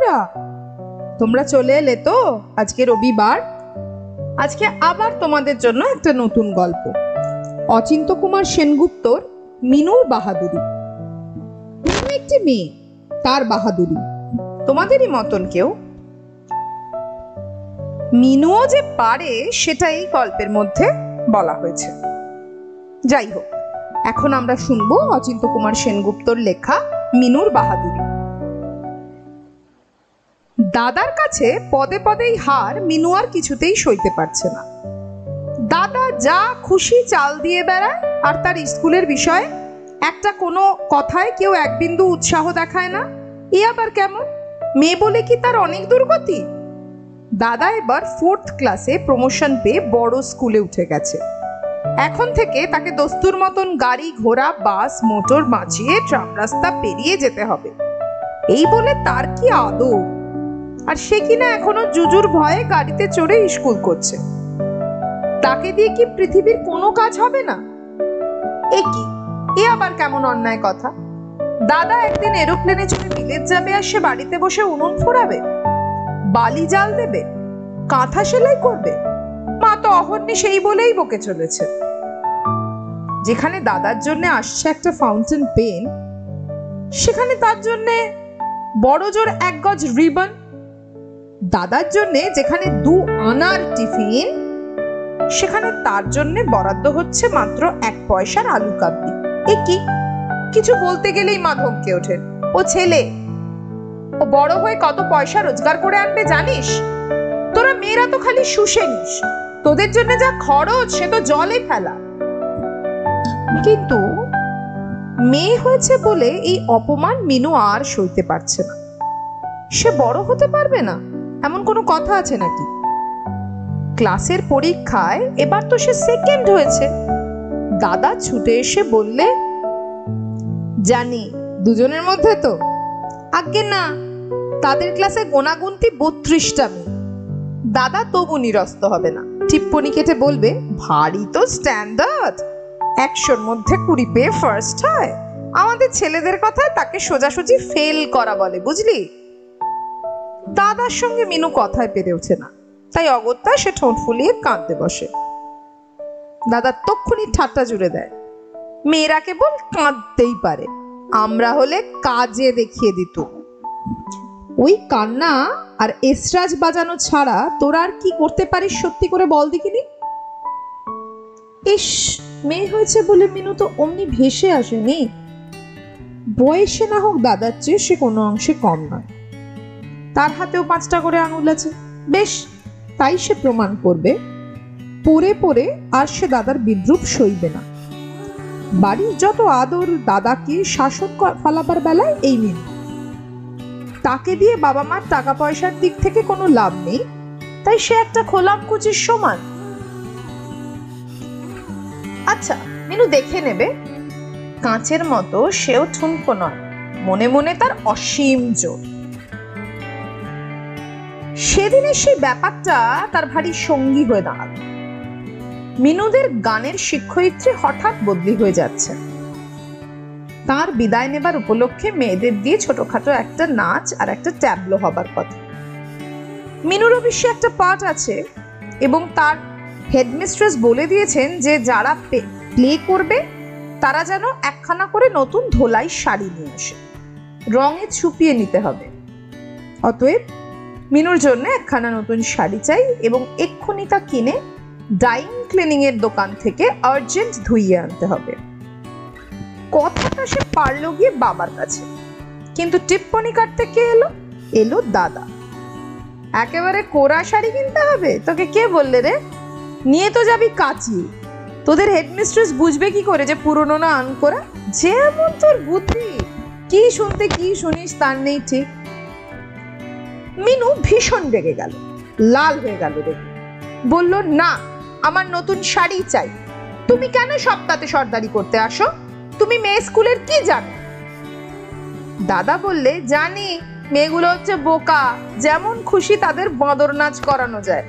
বন্ধুরা, তোমরা চলে এলে তো আজকে রবিবার। আজকে আবার তোমাদের জন্য একটা নতুন গল্প, অচিন্ত কুমার সেনগুপ্তর মিনুর বাহাদুরি। মিনু একটি মেয়ে, তার বাহাদুরি। তোমাদেরই মতন কেউ। মিনুও যে পারে সেটা এই গল্পের মধ্যে বলা হয়েছে। যাই হোক, এখন আমরা শুনবো অচিন্ত কুমার সেনগুপ্তর লেখা মিনুর বাহাদুরি। দাদার কাছে পদে পদেই হার মিনু আর কিছুতেই সইতে পারছে না। দাদা যা খুশি চাল দিয়ে বেড়ায়, আর তার স্কুলের বিষয়ে একটা কোনো কথায় কেউ এক বিন্দু উৎসাহ দেখায় না। এ আবার কেমন? মেয়ে বলে কি তার অনেক দুর্গতি? দাদা এবার 4th ক্লাসে প্রমোশন পেয়ে বড় স্কুলে উঠে গেছে। এখন থেকে তাকে দস্তুর মতন গাড়ি ঘোড়া বাস মোটর বাঁচিয়ে ট্রাম রাস্তা পেরিয়ে যেতে হবে। এই বলে তার কি আদর! আর সে কিনা এখনো জুজুর ভয়ে গাড়িতে চড়ে স্কুল করছে। তাকে দিয়ে কি পৃথিবীর কোনো কাজ হবে না? এ আবার কেমন অন্যায় কথা! দাদা একদিন এরোপ্লেনে চড়ে বিলেত যাবে, আর সে বাড়িতে বসে উনুন ফোড়াবে, বালি জাল দেবে, কাঁথা সেলাই করবে। মা তো অহর্নি সেই বলেই বকে চলেছে। যেখানে দাদার জন্য আসছে একটা ফাউন্টেন পেন, সেখানে তার জন্য বড় জোর 1 গজ রিবন। দাদার জন্য যেখানে 2 আনার টিফিন, সেখানে তার জন্য বরাদ্দ হচ্ছে মাত্র 1 পয়সার আলু কাবলি। কিছু বলতে গেলেই মা ধমকে ওঠেন। ও ছেলে, ও বড় হয়ে কত পয়সা রোজগার করে আনবে জানিস? তোরা মেয়েরা তো খালি শুষে নিস, তোদের জন্য যা খরচ সে তো জলে ফেলা। কিন্তু মেয়ে হয়েছে বলে এই অপমান মিনু আর সইতে পারছে না। সে বড় হতে পারবে না এমন কোনো কথা আছে নাকি? ক্লাসের পরীক্ষায় এবার তো সে 2nd হয়েছে। দাদা ছুটে এসে বললে, জানি দুজনের মধ্যে তো। আজ্ঞে না, তাদের ক্লাসে গোনাগুনতি 32টা মেয়ে। দাদা তবু নিরস্ত হবে না, টিপ্পনি কেটে বলবে, ভারী তো স্ট্যান্ডার্ড, 100-র মধ্যে 20 পেয়ে ফার্স্ট হয়। আমাদের ছেলেদের কথায় তাকে সোজাসুজি ফেল করা বলে, বুঝলি? দাদার সঙ্গে মিনু কথায় পেরে ওঠে না, তাই অগত্যা সে ঠোঁট ফুলিয়ে কাঁদতে বসে। দাদা তক্ষুনি ঠাট্টা জুড়ে দেয়, মেয়েরা কেবল কাঁদতেই পারে, আমরা হলে কাজে দেখিয়ে দিত। ওই কান্না আর এসরাজ বাজানো ছাড়া তোরা আর কি করতে পারিস সত্যি করে বল দেখিনি? ইস, মেয়ে হয়েছে বলে মিনু তো অমনি ভেসে আসেনি। বয়সে না হোক দাদার চেয়ে সে কোনো অংশে কম নয়। তার হাতেও 5টা করে আঙুল আছে। বেশ, তাই সে প্রমাণ করবে। পরে পরে আর সে দাদার বিদ্রুপ সইবে না। বাড়ির যত আদর দাদাকে শাসন ফলাবার বেলায় এই মিনু। তাকে দিয়ে বাবা মার টাকা পয়সার দিক থেকে কোনো লাভ নেই, তাই সে একটা খোলাম কুচির সমান। আচ্ছা, মিনু দেখে নেবে, কাঁচের মতো সেও ঠুনকো নয়, মনে মনে তার অসীম জোর। সেদিনের সেই ব্যাপারটা তার ভারী সঙ্গী হয়ে দাঁড়ালো। মিনুদের গানের শিক্ষয়িত্রী হঠাৎ বদলি হয়ে যাচ্ছে। তার বিদায় নেবার উপলক্ষে মেয়েদের দিয়ে ছোটখাটো একটা নাচ আর একটা ট্যাবলো হবার কথা। মিনুর অবশ্যই একটা পার্ট আছে, এবং তার হেডমিস্ট্রেস বলে দিয়েছেন যে যারা প্লে করবে তারা যেন 1খানা করে নতুন ধোলাই শাড়ি নিয়ে আসে, রঙে ছুপিয়ে নিতে হবে। অতএব মিনুর জন্য 1খানা নতুন শাড়ি চাই, এবং এক্ষুনি তা কিনে ডাইং ক্লিনিং এর দোকান থেকে আর্জেন্ট ধুইয়ে আনতে হবে। কথাটা সে পারল গিয়ে বাবার কাছে, কিন্তু টিপ্পনি কাটতে কে এলো দাদা। একেবারে কোরা শাড়ি কিনতে হবে? তোকে কে বললে রে? নিয়ে তো যাবি কাচি। তোদের হেডমিস্ট্রেস বুঝবে কি করে যে পুরনো না আনকোরা? যেমন তোর বুদ্ধি, কি শুনতে কি শুনিস তার নেই ঠিক। মিনু ভীষণ রেগে গেল, লাল হয়ে গেল রেগে। বলল, না, আমার নতুন শাড়ি চাই। তুমি কেন সপ্তাহে সর্দারি করতে আসো? তুমি মেয়ে স্কুলের কি জানো? দাদা বললে, জানি, মেয়েগুলো হচ্ছে বোকা, যেমন খুশি তাদের বাঁদর নাচ করানো যায়।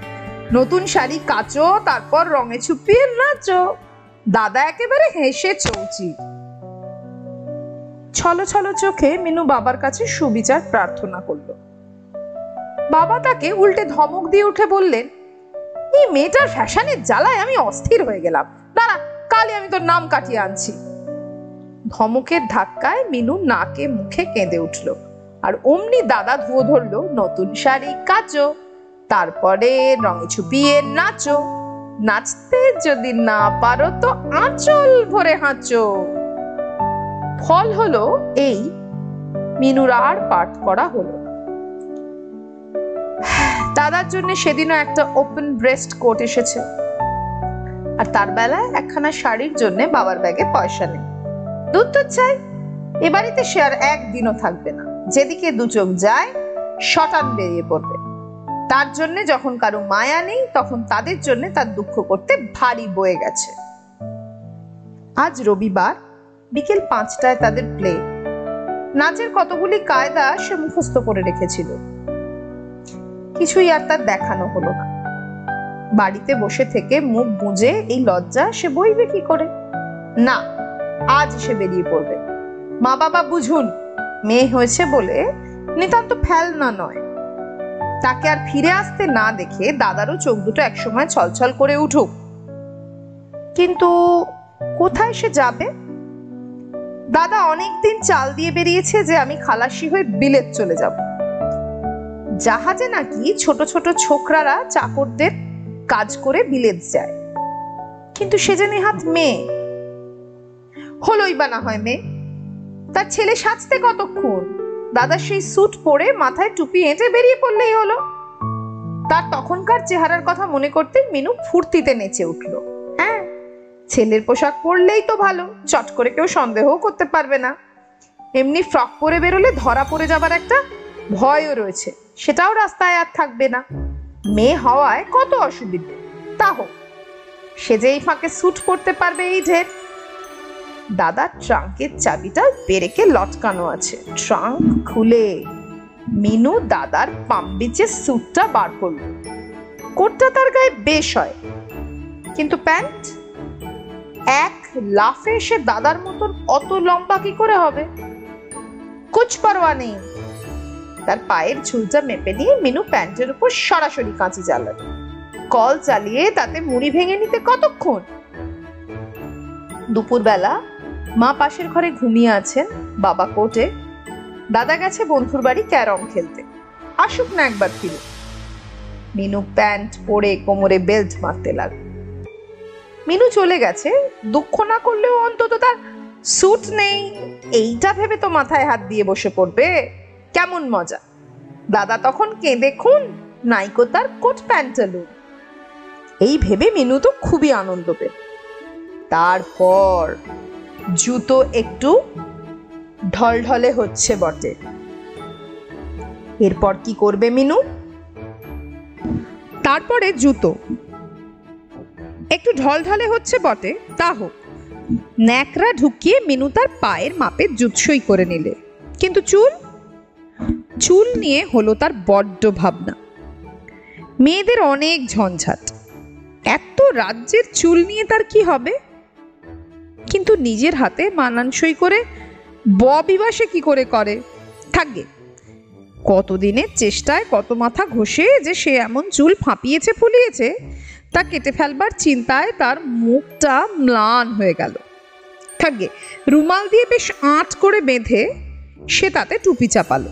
নতুন শাড়ি কাচো, তারপর রঙে ছুপিয়ে নাচো। দাদা একেবারে হেসে চৌচি। ছলো ছলো চোখে মিনু বাবার কাছে সুবিচার প্রার্থনা করলো। বাবা তাকে উল্টে ধমক দিয়ে উঠে বললেন, এই মেয়েটার ফ্যাশনের জ্বালায় আমি অস্থির হয়ে গেলাম, দাঁড়া কালই আমি তোর নাম কাটিয়ে আনছি। ধমকের ধাক্কায় মিনু নাকে মুখে কেঁদে উঠল, আর অমনি দাদা ধুয়ো ধরলো, নতুন শাড়ি কাচো, তারপরে রঙে ছুপিয়ে নাচো, নাচতে যদি না পারো তো আঁচল ভরে হাঁচো। ফল হলো এই, মিনুর আর পাঠ করা হলো না। দাদার জন্য সেদিনও একটা ওপেন ব্রেস্ট কোট এসেছে, আর তার বেলায় একখানা শাড়ির জন্য বাবার ব্যাগে পয়সা নেই। দুধ তো চাই, এ বাড়িতে সে আর একদিনও থাকবে না। যেদিকে দু চোখ যায় শটান বেরিয়ে পড়বে। তার জন্য যখন কারো মায়া নেই, তখন তাদের জন্য তার দুঃখ করতে ভারী বয়ে গেছে। আজ রবিবার, বিকেল 5টায় তাদের প্লে। নাচের কতগুলি কায়দা সে মুখস্থ করে রেখেছিল, কিছুই আর তার দেখানো হলো না। বাড়িতে বসে থেকে মুখ গুঁজে এই লজ্জা সে বইবে কি করে? না, আজ সে বেরিয়ে পড়বে। মা বাবা বুঝুন, মেয়ে হয়েছে বলে নিতান্ত ফেলনা নয়। তাকে আর ফিরে আসতে না দেখে দাদারও চোখ দুটো একসময় ছলছল করে উঠুক। কিন্তু কোথায় সে যাবে? দাদা অনেকদিন চাল দিয়ে বেরিয়েছে যে আমি খালাসি হয়ে বিলেত চলে যাব। জাহাজে নাকি ছোট ছোট ছোকরারা চাকরদের কাজ করে বিলেত যায়, কিন্তু সে যে নেহাত মেয়ে। হলোই বা না হয় মেয়ে, তার ছেলে সাজতে কতক্ষণ? দাদা সেই স্যুট পরে মাথায় টুপি এঁটে বেরিয়ে পড়লেই হলো। তার তখনকার চেহারার কথা মনে করতেই মিনু ফুর্তিতে নেচে উঠল। হ্যাঁ, ছেলের পোশাক পরলেই তো ভালো, চট করে কেউ সন্দেহও করতে পারবে না। এমনি ফ্রক পরে বেরোলে ধরা পড়ে যাবার একটা ভয়ও রয়েছে, সেটাও রাস্তায় আর থাকবে না। মেয়ে হওয়ায় কত অসুবিধে, তা হোক, সে যে এই ফাঁকে স্যুট পরতে পারবে এই ঢের। দাদার ট্রাঙ্কের চাবিটা বেরেকে লটকানো আছে। ট্রাঙ্ক খুলে মিনু দাদার পাম্বিচের স্যুটটা বার করলো। কোটটা তার গায়ে বেশ হয়, কিন্তু প্যান্ট? এক লাফে সে দাদার মতন অত লম্বা কি করে হবে? কুছ পরোয়া নেই। তার পায়ের ঝুলটা মেপে নিয়ে মিনু প্যান্টের উপর সরাসরি কাঁচি জ্বালালো। কল চালিয়ে তাতে মুড়ি ভেঙে নিতে কতক্ষণ? দুপুরবেলা মা পাশের ঘরে ঘুমিয়ে আছেন, বাবা কোর্টে, দাদা গেছে বন্ধুর বাড়ি ক্যারম খেলতে। আসুক না একবার ফিরে। মিনু প্যান্ট পরে কোমরে বেল্ট মারতে লাগল। মিনু চলে গেছে, দুঃখ না করলেও অন্তত তার স্যুট নেই এইটা ভেবে তো মাথায় হাত দিয়ে বসে পড়বে। কেমন মজা! দাদা তখন কেঁদে খুন, নাইকো তার কোট প্যান্টালুন। এই ভেবে মিনু তো খুবই আনন্দ পেল। তারপর জুতো একটু ঢলঢলে হচ্ছে বটে। এরপর কি করবে মিনু? তারপরে জুতো একটু ঢলঢলে হচ্ছে বটে, তা হোক, ন্যাকড়া ঢুকিয়ে মিনু তার পায়ের মাপে জুতসই করে নিলে। কিন্তু চুল নিয়ে হলো তার বড্ড ভাবনা। মেয়েদের অনেক ঝঞ্ঝাট, এত রাজ্যের চুল নিয়ে তার কি হবে? কিন্তু নিজের হাতে মানানসই করে বিবাসে কি করে করে? থাকবে, কতদিনের চেষ্টায় কত মাথা ঘষে যে সে এমন চুল ফাঁপিয়েছে ফুলিয়েছে, তা কেটে ফেলবার চিন্তায় তার মুখটা ম্লান হয়ে গেল। থাকবে, রুমাল দিয়ে বেশ আঁট করে বেঁধে সে তাতে টুপি চাপালো।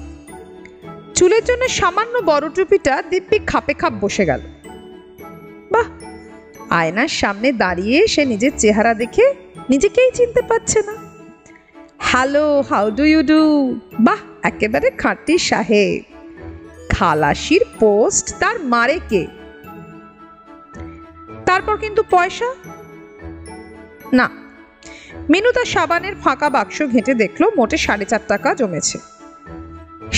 চুলের জন্য সামান্য বড় টুপিটা দিব্যি খাপে খাপ বসে গেল। বাহ, আয়নার সামনে দাঁড়িয়ে সে নিজের চেহারা দেখে নিজেকেই চিনতে পারছে না। Hello, how do you do? বাহ, একেবারে খাঁটি সাহেব। খালাসির পোস্ট তার মারে কে? তারপর কিন্তু পয়সা না। মিনু তার সাবানের ফাঁকা বাক্স ঘেঁটে দেখলো মোটে 4.5 টাকা জমেছে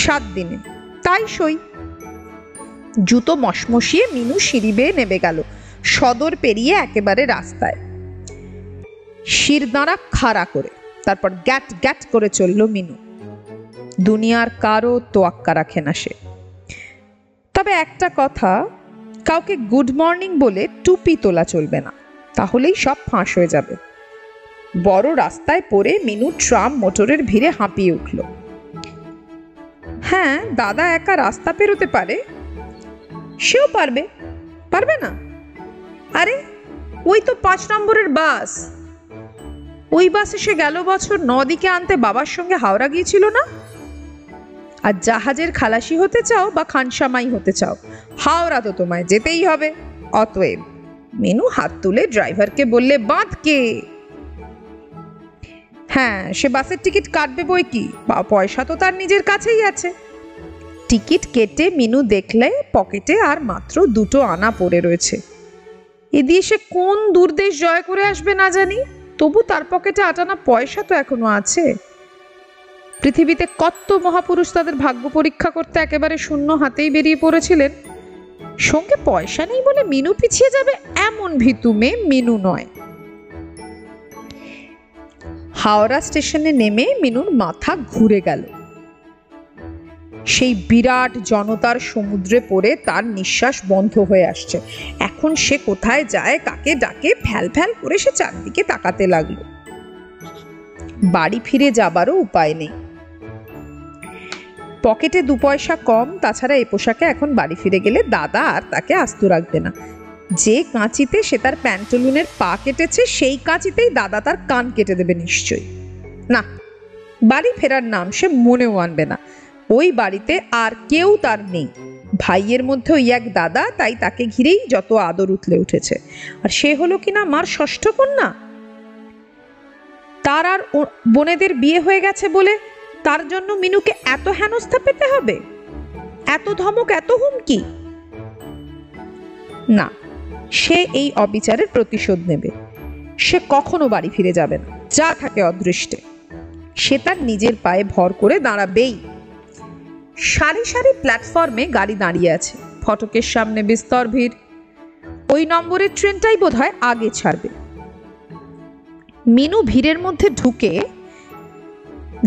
7 দিনে। তাই সই। জুতো মশমশিয়ে মিনু সিঁড়ি বেয়ে নেমে গেল, সদর পেরিয়ে একেবারে রাস্তায়, শিরদাঁড়া খাড়া করে। তারপর গ্যাট গ্যাট করে চলল মিনু। দুনিয়ার কারো তোয়াক্কা রাখে না সে। তবে একটা কথা, কাউকে গুড মর্নিং বলে টুপি তোলা চলবে না, তাহলেই সব ফাঁস হয়ে যাবে। বড় রাস্তায় পড়ে মিনু ট্রাম মোটরের ভিড়ে হাঁপিয়ে উঠল। হ্যাঁ, দাদা একা রাস্তা পেরোতে পারে, সেও পারবে, পারবে না? আরে ওই তো 5 নম্বরের বাস, ওই বাসে সে গেল বছর নদীকে আনতে বাবার সঙ্গে হাওড়া গিয়েছিল না? আর জাহাজের খালাসি হতে চাও বা খানসামাই হতে চাও, হাওড়া তো তোমায় যেতেই হবে। অতএব মিনু হাত তুলে ড্রাইভারকে বললে, বাঁধকে। হ্যাঁ, সে বাসের টিকিট কাটবে বই কি, পয়সা তো তার নিজের কাছেই আছে। টিকিট কেটে মিনু দেখলে পকেটে আর মাত্র 2 আনা পড়ে রয়েছে। এ দিয়ে সে কোন দূরদেশ জয় করে আসবে না জানি, তবু তার পকেটে 8 আনা পয়সা তো এখনো আছে। পৃথিবীতে কত মহাপুরুষ তাদের ভাগ্য পরীক্ষা করতে একেবারে শূন্য হাতেই বেরিয়ে পড়েছিলেন। সঙ্গে পয়সা নেই বলে মিনু পিছিয়ে যাবে এমন ভীতু মেয়ে মিনু নয়। হাওড়া স্টেশনে নেমে মিনুর মাথা ঘুরে গেল। সেই বিরাট জনতার সমুদ্রে পড়ে তার নিঃশ্বাস বন্ধ হয়ে আসছে। এখন সে কোথায় যায়, কাকে ডাকে, ফ্যাল ফ্যাল করে সে চারদিকে তাকাতে লাগলো। বাড়ি ফিরে যাবারও উপায় নেই। পকেটে 2 পয়সা কম, তাছাড়া এই পোশাকে এখন বাড়ি ফিরে গেলে দাদা আর তাকে আস্ত রাখবে না। যে কাঁচিতে সে তার প্যান্টলুনের পা কেটেছে, সেই কাঁচিতেই দাদা তার কান কেটে দেবে নিশ্চয়ই। না, বাড়ি ফেরার নাম সে মনেও আনবে না। ওই বাড়িতে আর কেউ তার নেই। ভাইয়ের মধ্যে ওই এক দাদা, তাই তাকে ঘিরেই যত আদর উঠলে উঠেছে। আর সে হলো কিনা মার ষষ্ঠ কন্যা। তার আর বোনেদের বিয়ে হয়ে গেছে বলে তার জন্য মিনুকে এত হেনস্থা পেতে হবে, এত ধমক, এত হুমকি? না, সে এই অবিচারের প্রতিশোধ নেবে। সে কখনো বাড়ি ফিরে যাবে না, যা থাকে অদৃষ্টে। সে তার নিজের পায়ে ভর করে দাঁড়াবেই। সারি সারি প্ল্যাটফর্মে গাড়ি দাঁড়িয়ে আছে, ফটকের সামনে বিস্তর ভিড়। ওই নম্বরের ট্রেনটাই বোধহয় আগে ছাড়বে। মিনু ভিড়ের মধ্যে ঢুকে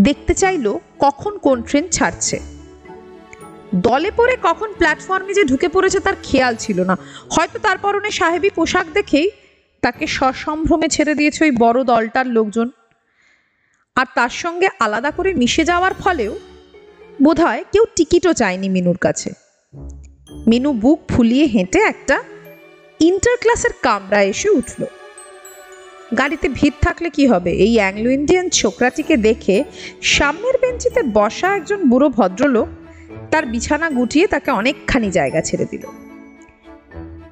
দেখতে চাইলো কখন কোন ট্রেন ছাড়ছে। দলে পড়ে কখন প্ল্যাটফর্মে যে ঢুকে পড়েছে তার খেয়াল ছিল না। হয়তো তার পরনে সাহেবী পোশাক দেখেই তাকে সসম্ভ্রমে ছেড়ে দিয়েছে ওই বড় দলটার লোকজন। আর তার সঙ্গে আলাদা করে মিশে যাওয়ার ফলেও বোধহয় কেউ টিকিটও চায়নি মিনুর কাছে। মিনু বুক ফুলিয়ে হেঁটে একটা ইন্টার ক্লাসের কামরায় এসে উঠল। গাড়িতে ভিড় থাকলে কি হবে, এই অ্যাংলো ইন্ডিয়ান ছোকরাটিকে দেখে সামনের বেঞ্চিতে বসা একজন বুড়ো ভদ্রলোক তার বিছানা গুটিয়ে তাকে অনেকখানি জায়গা ছেড়ে দিল।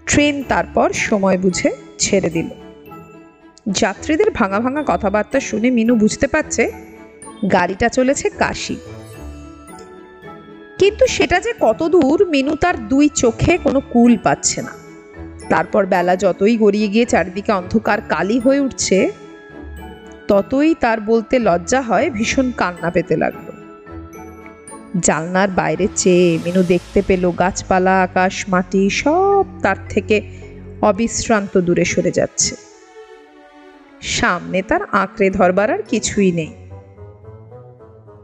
ট্রেন তারপর সময় বুঝে ছেড়ে দিল। যাত্রীদের ভাঙা ভাঙা কথাবার্তা শুনে মিনু বুঝতে পারছে গাড়িটা চলেছে কাশী। কিন্তু সেটা যে কত দূর মিনু তার 2 চোখে কোনো কুল পাচ্ছে না। তারপর বেলা যতই গড়িয়ে গিয়ে চারিদিকে অন্ধকার কালি হয়ে উঠছে, ততই তার বলতে লজ্জা হয়, ভীষণ কান্না পেতে লাগলো। জানলার বাইরে চেয়ে মিনু দেখতে পেল গাছপালা, আকাশ, মাটি সব তার থেকে অবিশ্রান্ত দূরে সরে যাচ্ছে। সামনে তার আঁকড়ে ধরবার আর কিছুই নেই।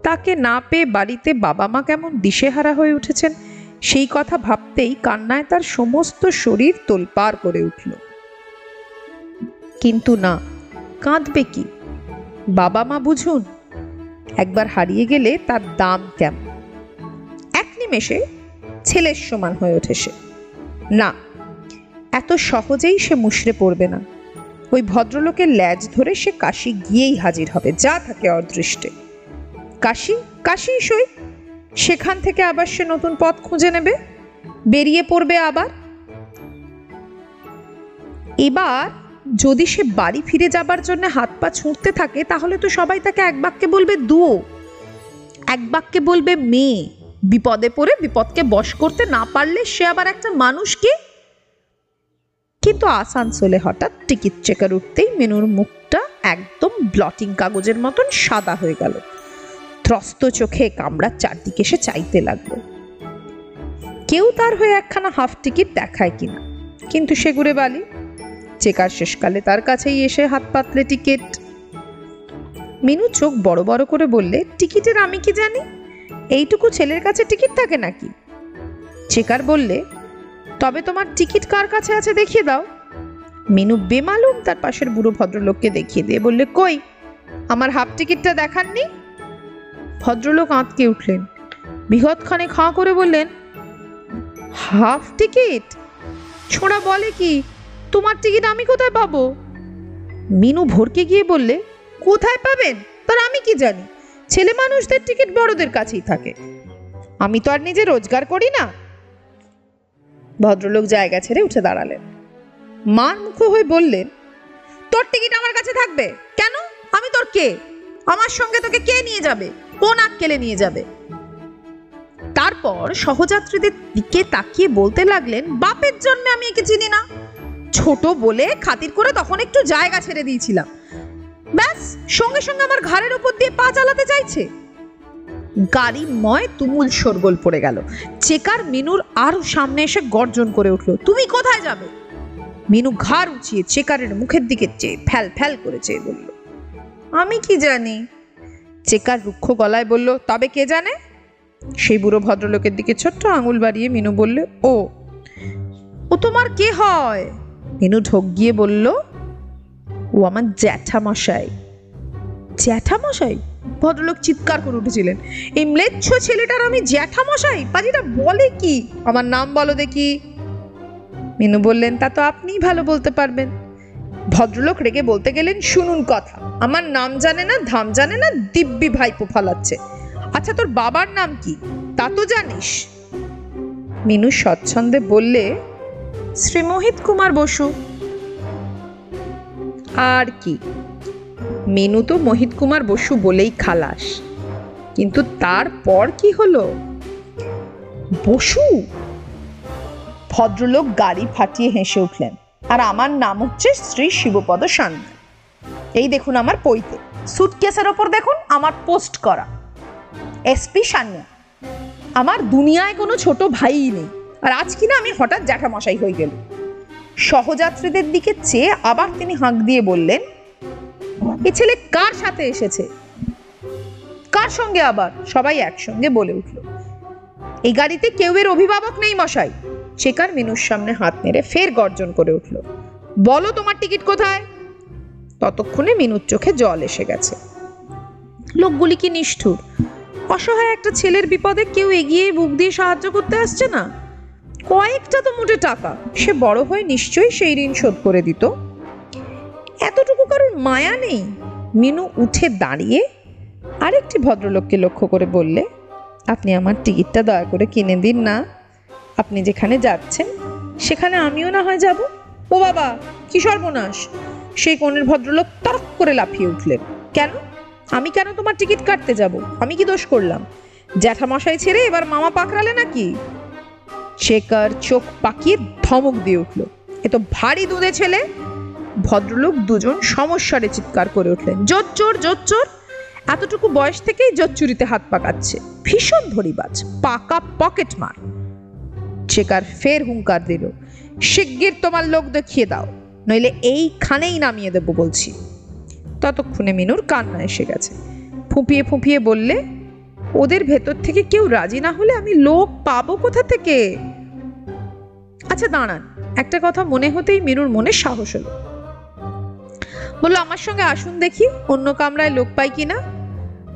তাকে না পেয়ে বাড়িতে বাবা মা কেমন দিশেহারা হয়ে উঠেছেন, সেই কথা ভাবতেই কান্নায় তার সমস্ত শরীর তোলপাড় করে উঠল। কিন্তু না, কাঁদবে কি? বাবা মা বুঝুন, একবার হারিয়ে গেলে তার দাম কেমন। এক নিমেষে ছেলের সমান হয়ে ওঠে সে। না, এত সহজেই সে মুষড়ে পড়বে না। ওই ভদ্রলোকের ল্যাজ ধরে সে কাশী গিয়েই হাজির হবে, যা থাকে অদৃষ্টে। কাশী, কাশী সই। সেখান থেকে আবার সে নতুন পথ খুঁজে নেবে, বেরিয়ে পড়বে আবার। এবার যদি সে বাড়ি ফিরে যাবার জন্য হাত পা ছুঁড়তে থাকে, তাহলে তো সবাই তাকে এক বাক্যে বলবে দুয়ো, এক বাক্যে বলবে মেয়ে। বিপদে পড়ে বিপদকে বশ করতে না পারলে সে আবার একটা মানুষ কি? কিন্তু আসানসোলে হঠাৎ টিকিট চেকার উঠতেই মিনুর মুখটা একদম ব্লটিং কাগজের মতন সাদা হয়ে গেল। ত্রস্ত চোখে কামরার চারদিকে সে চাইতে লাগলো, কেউ তার হয়ে একখানা হাফ টিকিট দেখায় কিনা। কিন্তু সে ঘুরে বালি, চেকার শেষকালে তার কাছেই এসে হাত পাতলে টিকিট। মিনু চোখ বড় বড় করে বললে, টিকিটের আমি কি জানি? এইটুকু ছেলের কাছে টিকিট থাকে নাকি? চেকার বললে, তবে তোমার টিকিট কার কাছে আছে দেখিয়ে দাও। মিনু বেমালুম তার পাশের বুড়ো ভদ্রলোককে দেখিয়ে দিয়ে বললে, কই, আমার হাফ টিকিটটা দেখাননি? ভদ্রলোক আঁতকে উঠলেন, বিহৎ খানে খাঁ করে বললেন, হাফ টিকিট? ছোড়া বলে কি, তোমার টিকিট আমি কোথায় পাবো? মিনু ভরকে গিয়ে বললে, কোথায় পাবেন তার আমি কি জানি, ছেলে মানুষদের টিকিট বড়দের কাছেই থাকে, আমি তো আর নিজে রোজগার করি না। ভদ্রলোক জায়গা ছেড়ে উঠে দাঁড়ালেন, মার মুখ হয়ে বললেন, তোর টিকিট আমার কাছে থাকবে কেন? আমি তোর কে? আমার সঙ্গে তোকে কে নিয়ে যাবে? কোন আক্কেলে নিয়ে যাবে? তারপর সহযাত্রীদের দিকে তাকিয়ে বলতে লাগলেন, বাপের জন্মে আমি একে চিনি না, ছোট বলে খাতির করে তখন একটু জায়গা ছেড়ে দিয়েছিলাম, ব্যাস সঙ্গে সঙ্গে আমার ঘাড়ের উপর দিয়ে পা চালাতে চাইছে। গাড়িময় তুমুল শোরগোল পড়ে গেল। চেকার মিনুর আরো সামনে এসে গর্জন করে উঠল, তুমি কোথায় যাবে? মিনু ঘাড় উঁচিয়ে চেকারের মুখের দিকে চেয়ে ফ্যাল ফ্যাল করে চেয়ে বলল, আমি কি জানি। চেকার রুক্ষ গলায় বলল, তবে কে জানে? সেই বুড়ো ভদ্রলোকের দিকে ছোট্ট আঙুল বাড়িয়ে মিনু বলল, ও তোমার কে হয়? মিনু ঢোক গিয়ে বলল, ও আমার জ্যাঠামশাই। জ্যাঠামশাই? ভদ্রলোক চিৎকার করে উঠেছিলেন, এই ম্লেচ্ছ ছেলেটার আমি জ্যাঠামশাই? পাজিটা বলে কি? আমার নাম বলো দেখি। মিনু বললেন, তা তো আপনিই ভালো বলতে পারবেন। ভদ্রলোক রেগে বলতে গেলেন, শুনুন কথা, আমার নাম জানে না, ধাম জানে না, দিব্যি ভাইপো ফালাচ্ছে। আচ্ছা তোর বাবার নাম কি তা তো জানিস? মিনু স্বচ্ছন্দে বললে, শ্রী মোহিত কুমার বসু। আর কি? মিনু তো মোহিত কুমার বসু বলেই খালাস, কিন্তু তারপর কি হলো? বসু? ভদ্রলোক গাড়ি ফাটিয়ে হেসে উঠলেন, আর আমার নাম হচ্ছে শ্রী শিবপদ সান্যাল। এই দেখুন আমার পৈতে, সুটকেসের ওপর দেখুন আমার পোস্ট করা, এসপি সান্যাল। আমার দুনিয়ায় কোনো ছোট ভাইই নেই, আর আজ কিনা আমি হঠাৎ জ্যাঠামশাই হয়ে গেল। সহযাত্রীদের দিকে চেয়ে আবার তিনি হাঁক দিয়ে বললেন, এ ছেলে কার সাথে এসেছে? কার সঙ্গে আবার? সবাই একসঙ্গে বলে উঠল, এই গাড়িতে কেউ এর অভিভাবক নেই মশাই। চেকার মিনুর সামনে হাত নেড়ে ফের গর্জন করে উঠল, বলো তোমার টিকিট কোথায়? ততক্ষণে মিনুর চোখে জল এসে গেছে। লোকগুলি কি নিষ্ঠুর! অসহায় একটা ছেলের বিপদে কেউ এগিয়ে বুক দিয়ে সাহায্য করতে আসছে না। কয়েকটা তো মোটে টাকা, সে বড় হয়ে নিশ্চয়ই সেই ঋণ শোধ করে দিত। এতটুকু কারণ মায়া নেই? মিনু উঠে দাঁড়িয়ে আরেকটি ভদ্রলোককে লক্ষ্য করে বললে, আপনি আমার টিকিটটা দয়া করে কিনে দিন না, আপনি যেখানে যাচ্ছেন সেখানে আমিও না হয় যাব। ও বাবা, কি সর্বনাশ! সেই কোণের ভদ্রলোক তরক করে লাফিয়ে উঠলেন, কেন? আমি কেন তোমার টিকিট কাটতে যাব? আমি কি দোষ করলাম? জ্যাঠামশাই ছেড়ে এবার মামা পাকড়ালে নাকি? চেকার চোখ পাকিয়ে ধমক দিয়ে উঠল, এ তো ভারী দুধে ছেলে। ভদ্রলোক দুজন সমস্যারে চিৎকার করে উঠলেন, জোচ্চোর জোচ্চোর! এতটুকু বয়স থেকেই জোচ্চুরিতে হাত পাকাচ্ছে, ভীষণ ধরিবাজ, পাকা পকেট মার। চেকার ফের হুঙ্কার দিল, শিগগির তোমার লোক দেখিয়ে দাও, নইলে এইখানেই নামিয়ে দেবো বলছি। ততক্ষণে মিনুর কান্না এসে গেছে। ফুঁপিয়ে ফুঁপিয়ে বললে, ওদের ভেতর থেকে কেউ রাজি না হলে আমি লোক পাবো কোথা থেকে? আচ্ছা দাঁড়ান, একটা কথা মনে হতেই মিনুর মনে সাহস হলো। বললো, আমার সঙ্গে আসুন দেখি, অন্য কামরায় লোক পাই কিনা।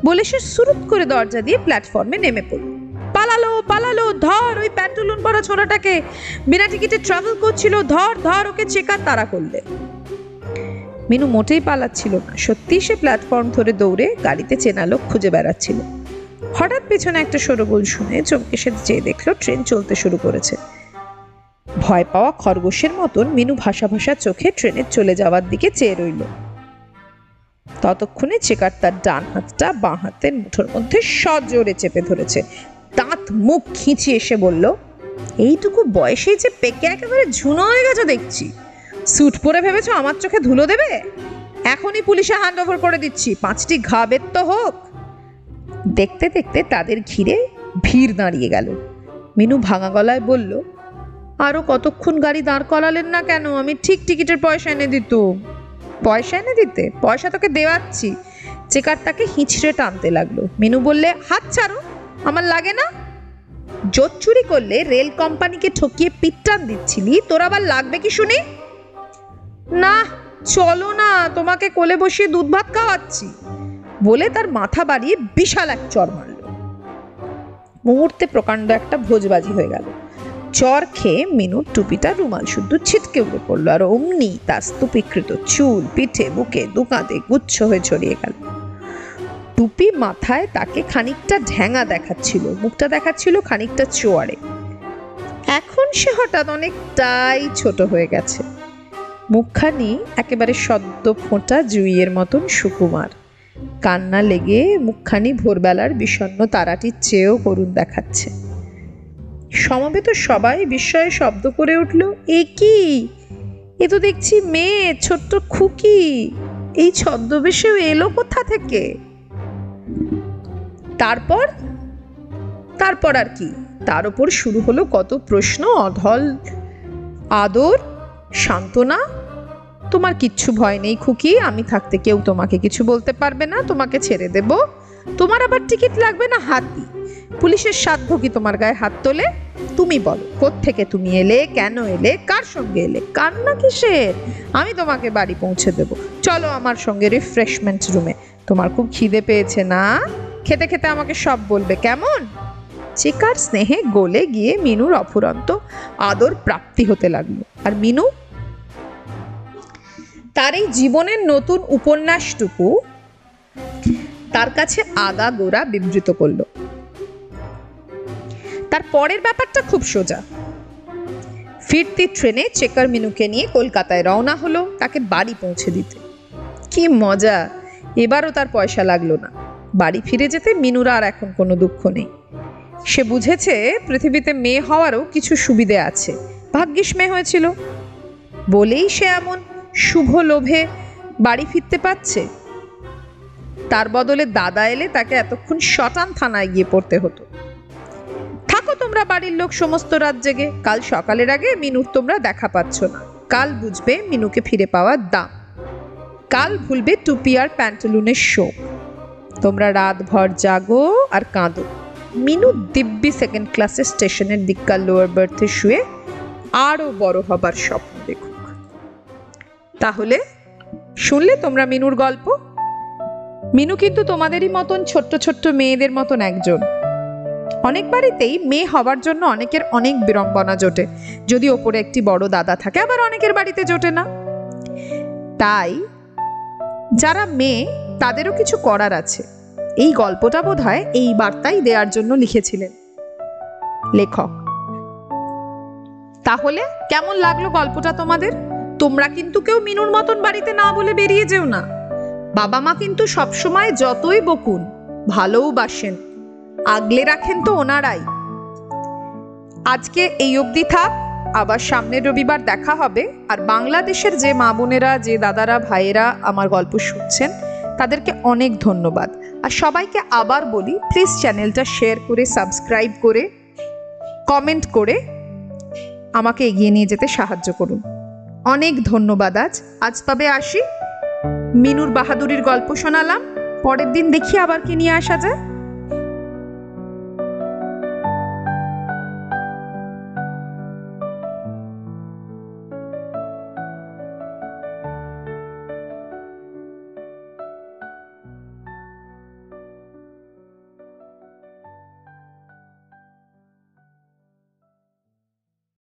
বলে সে সুরুত করে দরজা দিয়ে প্ল্যাটফর্মে নেমে পড়ল। পালালো পালালো, ধর ওই প্যান্টুলুন পরা ছোড়াটাকে, বিনা টিকিটে ট্রাভেল করছিল, ধর ধর, ওকে চেকার তাড়া করলে। মিনু মোটেই পালাচ্ছিল না, সত্যি সে প্ল্যাটফর্ম ধরে দৌড়ে গাড়িতে চেনা লোক খুঁজে বেড়াচ্ছিল। হঠাৎ পেছনে একটা শোরগোল শুনে চমকে সে চেয়ে দেখলো ট্রেন চলতে শুরু করেছে। ভয় পাওয়া খরগোশের মতন মিনু ভাসা ভাসা চোখে ট্রেনের চলে যাওয়ার দিকে চেয়ে রইল। ততক্ষণে চেকার তার ডান হাতটা বাঁ হাতের মুঠোর মধ্যে সজোরে চেপে ধরেছে, দাঁত মুখ খিঁচিয়ে এসে বলল, এইটুকু বয়সেই যে পেকে একেবারে ঝুনো হয়ে গেছে দেখছি। স্যুট পরে ভেবেছো আমার চোখে ধুলো দেবে? এখনই পুলিশে হ্যান্ড ওভার করে দিচ্ছি, 5টি ঘা বের তো হোক। দেখতে দেখতে তাদের ঘিরে ভিড় দাঁড়িয়ে গেল। মিনু ভাঙা গলায় বলল, আরো কতক্ষণ গাড়ি দাঁড় করালেন না কেন? আমি ঠিক টিকিটের পয়সা এনে দিত। পয়সা এনে দিতে? পয়সা তোকে দেওয়াচ্ছি। চেকার তাকে হিঁচড়ে টানতে লাগলো। মিনু বললে, হাত ছাড়ো, আমার লাগে না। জোট চুরি করলে রেল কোম্পানিকে ঠকিয়ে পিটটান দিচ্ছিলি, তোর আবার লাগবে কি শুনি? না চলো না, তোমাকে কোলে বসিয়ে দুধ ভাত খাওয়াচ্ছি বলে তার মাথা বাড়িয়ে বিশাল এক চড় মারল। মুহূর্তে প্রকাণ্ড একটা ভোজবাজি হয়ে গেল। চর খেয়ে মিনুর টুপিটা রুমাল শুদ্ধ ছিটকে উড়ে পড়লো, আর অমনি তার স্তূপীকৃত চুল পিঠে বুকে দুকাঁধে গুচ্ছ হয়ে ছড়িয়ে গেল। টুপি মাথায় তাকে খানিকটা ঢ্যাঙা দেখাচ্ছিল, মুখটা দেখাচ্ছিল খানিকটা চোয়ারে। এখন সে হঠাৎ অনেকটাই ছোট হয়ে গেছে। মুখখানি একেবারে সদ্য ফোঁটা জুইয়ের মতন সুকুমার। কান্না লেগে মুখখানি ভোরবেলার বিষণ্ণ তারাটির চেয়েও করুণ দেখাচ্ছে। সমবেত সবাই বিস্ময়ে শব্দ করে উঠল, এ কি, এ তো দেখছি মেয়ে, ছোট্ট খুকি, এই ছদ্মবেশেও এলো কোথা থেকে? তারপর আর কি, তার উপর শুরু হলো কত প্রশ্ন, অঢল আদর, সান্ত্বনা। তোমার কিচ্ছু ভয় নেই খুকি, আমি থাকতে কেউ তোমাকে কিছু বলতে পারবে না, তোমাকে ছেড়ে দেব। তোমার আবার টিকিট লাগবে না হাতি, পুলিশের সাধ্য কি তোমার গায়ে হাত তোলে? তুমি বলো, কোত্থেকে তুমি এলে, কেন এলে, কার সঙ্গে এলে, কান্না কিসের? আমি তোমাকে বাড়ি পৌঁছে দেব। চলো আমার সঙ্গে রিফ্রেশমেন্ট রুমে, তোমার খুব খিদে পেয়েছে না? খেতে খেতে আমাকে সব বলবে, কেমন? চিকার স্নেহে গলে গিয়ে মিনুর অফুরন্ত আদর প্রাপ্তি হতে লাগলো। আর মিনু তার এই জীবনের নতুন উপন্যাসটুকু তার কাছে আগাগোড়া বিবৃত করলো। তার পরের ব্যাপারটা খুব সোজা। ফিরতি ট্রেনে চেকার মিনুকে নিয়ে কলকাতায় রওনা হলো তাকে বাড়ি পৌঁছে দিতে। কি মজা, এবারও তার পয়সা লাগলো না। বাড়ি ফিরে যেতে মিনুর আর এখন কোনো দুঃখ নেই। সে বুঝেছে পৃথিবীতে মেয়ে হওয়ারও কিছু সুবিধে আছে, ভাগ্যিস মেয়ে হয়েছিল বলেই সে এমন শুভ লোভে বাড়ি ফিরতে পারছে। তার বদলে দাদা এলে তাকে এতক্ষণ শটান থানায় গিয়ে পড়তে হতো। থাকো তোমরা বাড়ির লোক সমস্ত রাত জেগে, কাল সকালের আগে মিনুর তোমরা দেখা পাচ্ছ না। কাল বুঝবে মিনুকে ফিরে পাওয়ার দাম, কাল ভুলবে টুপি আর প্যান্টালুনের শোক। তোমরা রাত ভর জাগো আর কাঁদো। মিনু দিব্যি সেকেন্ড ক্লাসের স্টেশনের দিককার লোয়ার বার্থে শুয়ে আরো বড় হবার স্বপ্ন দেখুক। তাহলে শুনলে তোমরা মিনুর গল্প? মিনু কিন্তু তোমাদেরই মতন ছোট্ট ছোট্ট মেয়েদের মতন একজন। অনেক বাড়িতেই মেয়ে হবার জন্য অনেকের অনেক বিড়ম্বনা জোটে, যদি ওপরে একটি বড় দাদা থাকে, আবার অনেকের বাড়িতে জোটে না। তাই যারা মেয়ে তাদেরও কিছু করার আছে। এই গল্পটা বোধহয় এই বার্তাই দেওয়ার জন্য লিখেছিলেন লেখক। তাহলে কেমন লাগলো গল্পটা তোমাদের? তোমরা কিন্তু কেউ মিনুর মতন বাড়িতে না বলে বেরিয়ে যেও না। বাবা মা কিন্তু সবসময় যতই বকুন ভালোও বাসেন, আগলে রাখেন তো ওনারাই। আজকে এই অবধি থাক, আবার সামনের রবিবার দেখা হবে। আর বাংলাদেশের যে মা বোনেরা, যে দাদারা, ভাইয়েরা আমার গল্প শুনছেন তাদেরকে অনেক ধন্যবাদ। আর সবাইকে আবার বলি, প্লিজ চ্যানেলটা শেয়ার করে, সাবস্ক্রাইব করে, কমেন্ট করে আমাকে এগিয়ে নিয়ে যেতে সাহায্য করুন। অনেক ধন্যবাদ। আজ তবে আসি। মিনুর বাহাদুরির গল্প শোনালাম, পরের দিন দেখি আবার কি নিয়ে আসা যায়।